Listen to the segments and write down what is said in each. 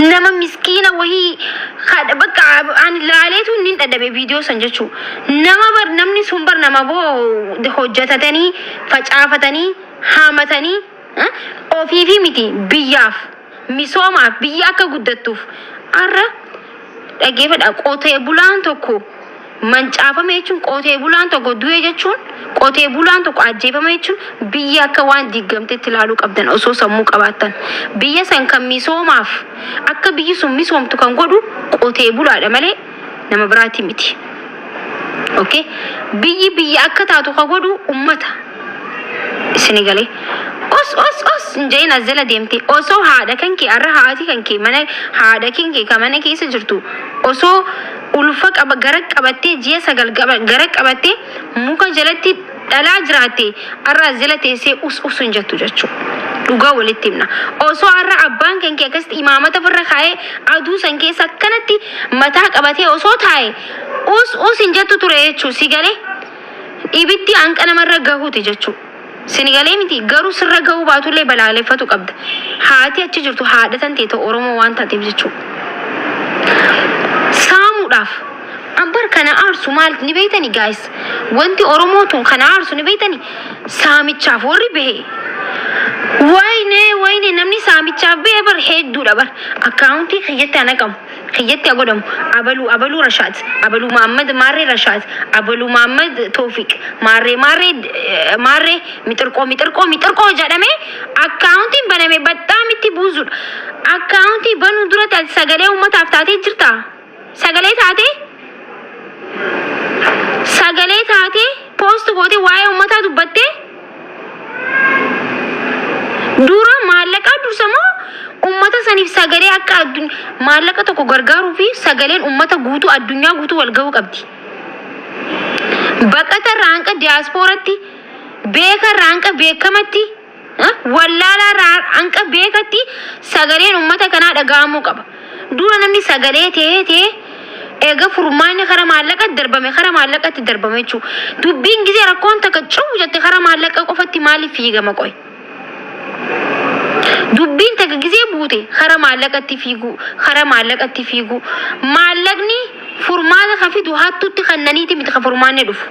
nama miskiina wahii bakka an laaleetu nin dhadhabe video san jechu namni sun bar nama boo hojjatatanii facaafatanii haamatanii ofiifi miti biyyaaf misoomaaf biyya akka guddattuuf arra dhageeffadha qotee bulaan tokko mancaafame jechuun qotee bulaan tokko du'e jechuun qotee bulaan tokko ajjeefame jechuun biyya akka waan diggamteetti ilaaluu qabdan osoo sammuu qabaattan biyya san kan misoomaaf akka biyyi sun misoomtu kan godhu qotee bulaadha malee nama biraati miti. Okay biyya akka taatu kan godhu ummata isini galee os njayna zela deemte osoo haadha kanke arra haati kanke mana haadha kanke kamana keessa jirtu osoo ulfa qaba gara qabattee ji'a sagal gara qabattee muka jalatti dhalaa jiraate arra zela teessee us injattu jechuudha. Dhugaa walitti himna osoo arra abbaan kanke akkasitti imaamata firra kaa'ee aduu san keessa akkanatti mataa qabatee osoo taa'e us injattu ture jechuudha. Si galee ibitti hanqa namarra gahuuti jechuudha. Senegalee miti garuu sirra gahuu baatullee balaaleffatu qabda. Haati achi jirtu haadhatan ta'e Oromoo waan taateef jechuudha. Saamuudhaaf ambar kana aarsu maal ni beeytani guys? Wanti Oromootu kana aarsu ni beeytani? Saamichaaf warri bahe. Wayne namni saamichaaf bahe bar hedduudha bar. Akkaawuntii xiyyatti ana qabu. xiyyatti agodamu abalu Rashad abalu Muhammad Marre Rashad abalu Muhammad Tawfiq Marre mitirqoo jedhame akkaawuntiin baname badaam itti buusuudha. Akkaawuntii banuu dura sagalee ummataaf taatee jirta. Sagalee taatee post gootee waa'ee ummataa dubbattee dura maallaqa dursamoo ummata sanif sagalee akka maallaqa tokko gargaaruu fi sagaleen ummata guutuu addunyaa guutuu wal ga'uu qabdi. Baqata raanqa diasporatti beeka raanqa beekamatti wallaala raanqa beekatti sagaleen ummata kanaa dhaga'amuu qaba. Dura namni sagalee ta'ee ega furmaanni kara maallaqa maallaqatti darbame jechuudha. Dubbiin gisee rakkoon takka cuu jette kara maallaqa qofatti maaliif fiigama qoy? Dubbiin takka gisee buute kara maallaqatti fiigu maallaqni furmaata kafidu hattutti kannaniiti miti ka furmaanne dhufu.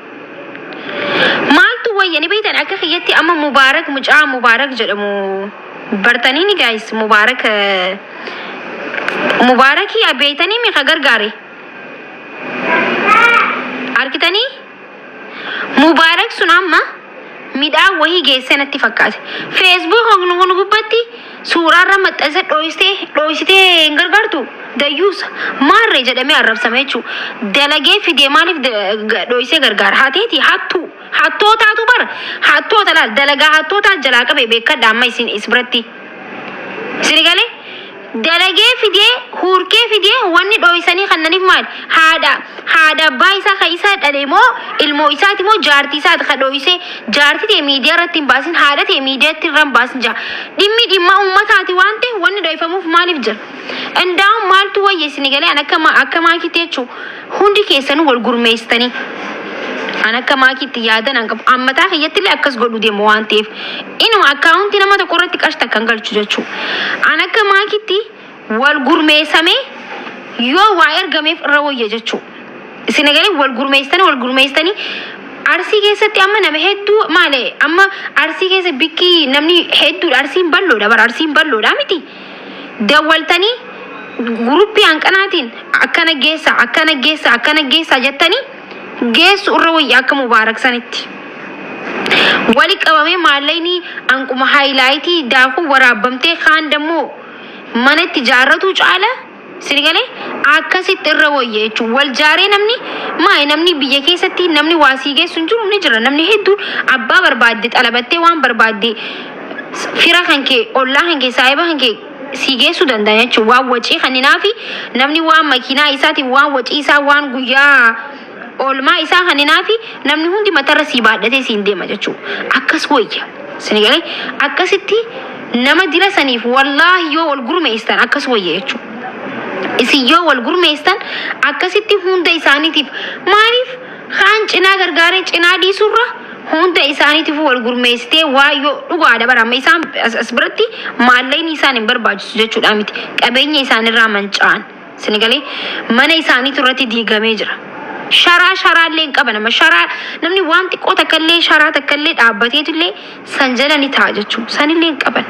Maaltu wayyani beeytan akka kiyyatti amma Mubaarak mucaa Mubaarak jedhamu bartaniini guys Mubaarakii abeeytanii mi ka gargaare arkitanii Mubaarak sun amma midhaan wahii geessee natti fakkaate. Facebook hognu gubbatti suuraarra maxxanse dhoysitee hin gargaartu dayyuusa maarree jedhamee arrabsame jechuudha. Dalagee fidee maaliif dhoysee gargaara? Haateeti hattootaatu bara hattoota laal dalagaa hattootaa jalaa qabee beekadha amma isin biratti. Sini galee dalagee fidee hurkee fidee wanni dhoysanii kannaniif maal haadha abbaa isaa ka isaa dhale moo ilmoo isaati moo jaartii isaati ka dhoysee jaartii ta'e miidiyaa irratti hin baasin haadha ta'e miidiyaatti irra hin baasin jaa dhimma uummataati waan ta'e wanni dhoyfamuuf maaliif jira? Indaa'uun maaltu wayyeessini galee akka maakitti jechuudha hundi keessanuu wal gurmeessitanii. An akka maakitti yaadan an qabu ammataa kiyyatti illee akkas godhu deemu waan ta'eef inuma akkaawuntii nama tokko irratti qarshii kan galchu jechuudha. An akka maakitti wal gurmeessame yoo waa ergameef irra wayya jechuudha. Isin galee wal gurmeessitanii Arsii keessatti amma nama hedduu maale amma Arsii keessa bikki namni hedduu Arsiin balloodha miti. Dawwaltanii guruppii hanqanaatiin akkana geessa jettanii geessu irra wayya akka Mubaarak sanitti. Wali qabamee maallayni anquma haayilaayitii daakuu waraabamtee kaan dammoo manatti jaarratu caala sirgalee akkasitti irra wayya jechuudha. Wal jaaree namni biyya keessatti namni waasii geessu hin jiru ni jira. Namni hedduun abbaa barbaadde xalabattee waan barbaadde fira kankee ollaa kankee saahiba kankee si geessuu danda'a jechuudha. Waan wacii kaninaafi namni waan makiinaa isaatiif waan wacii isaa waan guyyaa olmaa isaa kaninaafi namni hundi matarra si baadhatee siin deema jechuudha. Akkas wayya sirgalee akkasitti nama dira saniif wallaahi yoo wal gurmeesstan akkas wayya jechuudha. Isin yoo wal gurmeesstan akkasitti hunda isaaniitiif maaliif kaan cinaa gargaaree cinaa dhiisurra hunda isaaniitiif wal gurmeessitee waayyo dhugaadha barama isaan as biratti maalleen isaan hin barbaachisu jechuudha miti qabeenya isaanirraa manca'an sinigalee mana isaaniitu irratti diigamee jira. Sharaa illee qaba nama sharaa namni waan xiqqoo takkallee sharaa takkallee dhaabbateetullee san jala ni ta'a jechuudha sanillee qaban.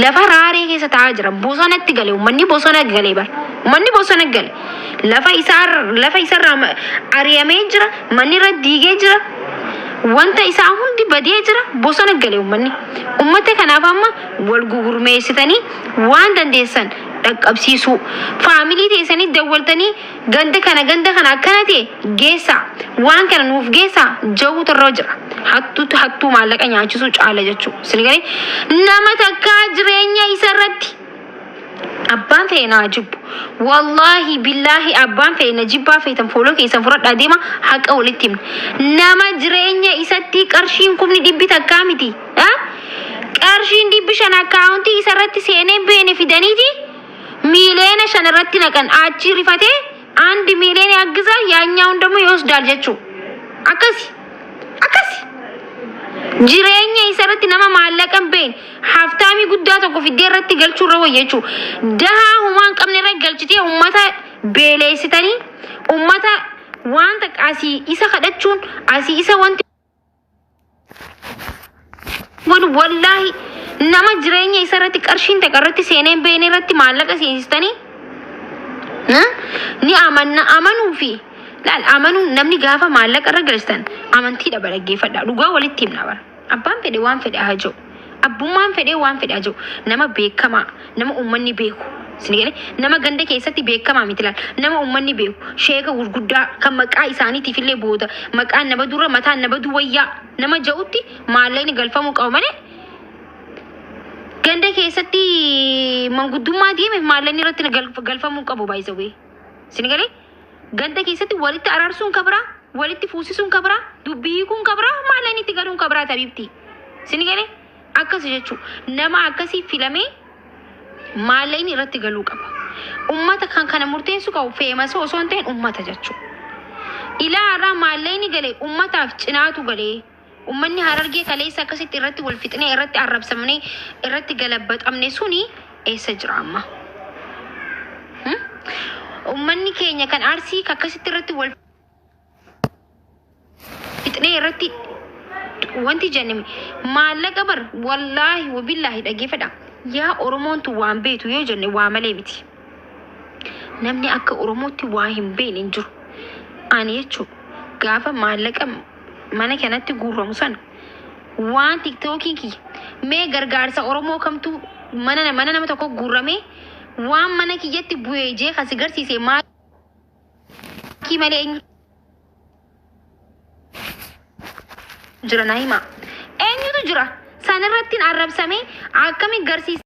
Lafa raaree keessa taa'aa jira bosonatti galee uummanni bosona galee bara uummanni bosona galee lafa isaarraa ari'amee jira manni irra diigee jira wanta isaa hundi badee jira bosona galee uummanni uummata kanaaf amma wal gurmeessitanii waan dandeessan dhaqqabsiisuu faamilii teessanii dawwaltanii ganda kana akkana ta'e geessa waan kana nuuf geessa jawuu irra jira hattuu maallaqa nyaachisuu caala jechuudha sinigalee nama takka jireenya isa irratti abbaan fe'e naa jibbu wallahi billahi abbaan fe'e na jibbaa feetan fooloo keessan fudhadhaa deema haqa walitti himna nama jireenya isatti qarshiin kumni dhibbi takkaa miti qarshiin dhibbi shan akkaawuntii isa irratti seenee beene fidaniiti miileena shan irratti naqan achi rifatee andi miileena aggiza yaanyaa hundamuu yoosdaal jechuudha akkasi jireenya isa irratti nama maallaqan been haftaamii guddaa tokko fiddee irratti galchuu irra wayya jechuudha dahaa humaan qabne irra galchitee ummata beeleessitanii ummata wanta asii isa kadhachuun asii isa wanti wallahi nama jireenya isa irratti qarshiin takka irratti seeneen beene irratti maallaqa seensistanii ni amanuu fi laal amanuu namni gaafa maallaqa irra galchitan amantii dhaba dhaggeeffadha dhugaa walitti himna bara abbaan fedhe waan fedhe haa jiru abbummaan fedhe waan fedhe haa jiru nama beekamaa nama uummanni beeku sinigale nama ganda keessatti beekamaa miti laal nama uummanni beeku sheeka gurguddaa kan maqaa isaaniitiif illee booda maqaan nama dura mataan nama duwwayyaa nama ja'utti maallaqni galfamuu qabu malee ganda keessatti manguddummaa deeme maallaqni irratti galfamuu qabu baay'isawee sinigale ganda keessatti walitti araarsuun kabraa walitti fuusisuun kabraa dubbii kun kabraa maallaqni itti galuun kabraa tabibti sinigale akkasi jechuudha nama akkasii filamee maallaqni irratti galuu qaba ummata kan kana murteessu qabu feemasa osoo hin ta'in ummata jechuudha ilaaraa maallaqni galee ummataaf cinaatu galee ummanni harargee kaleessa akkasitti irratti wal fixnee irratti arrabsamnee irratti galabbaxamne suni eessa jira amma ummanni keenya kan arsii akkasitti irratti wal fixnee irratti wanti jenneme maallaqa bar wallahi wabillahi dhageeffadha yaa oromoontu waan beetu yoo jenne waa malee miti namni akka oromootti waa hin beekne hin jiru ani jechuudha gaafa maallaqa mana kanatti guurramu sana waan tiktookiin kiyya mee gargaarsa oromoo kamtu mana nama tokko guurramee waan mana kiyyatti bu'ee jee kasi garsiise maakii malee jira naa hima eenyutu jira sanirratti arrabsamee akkami garsiise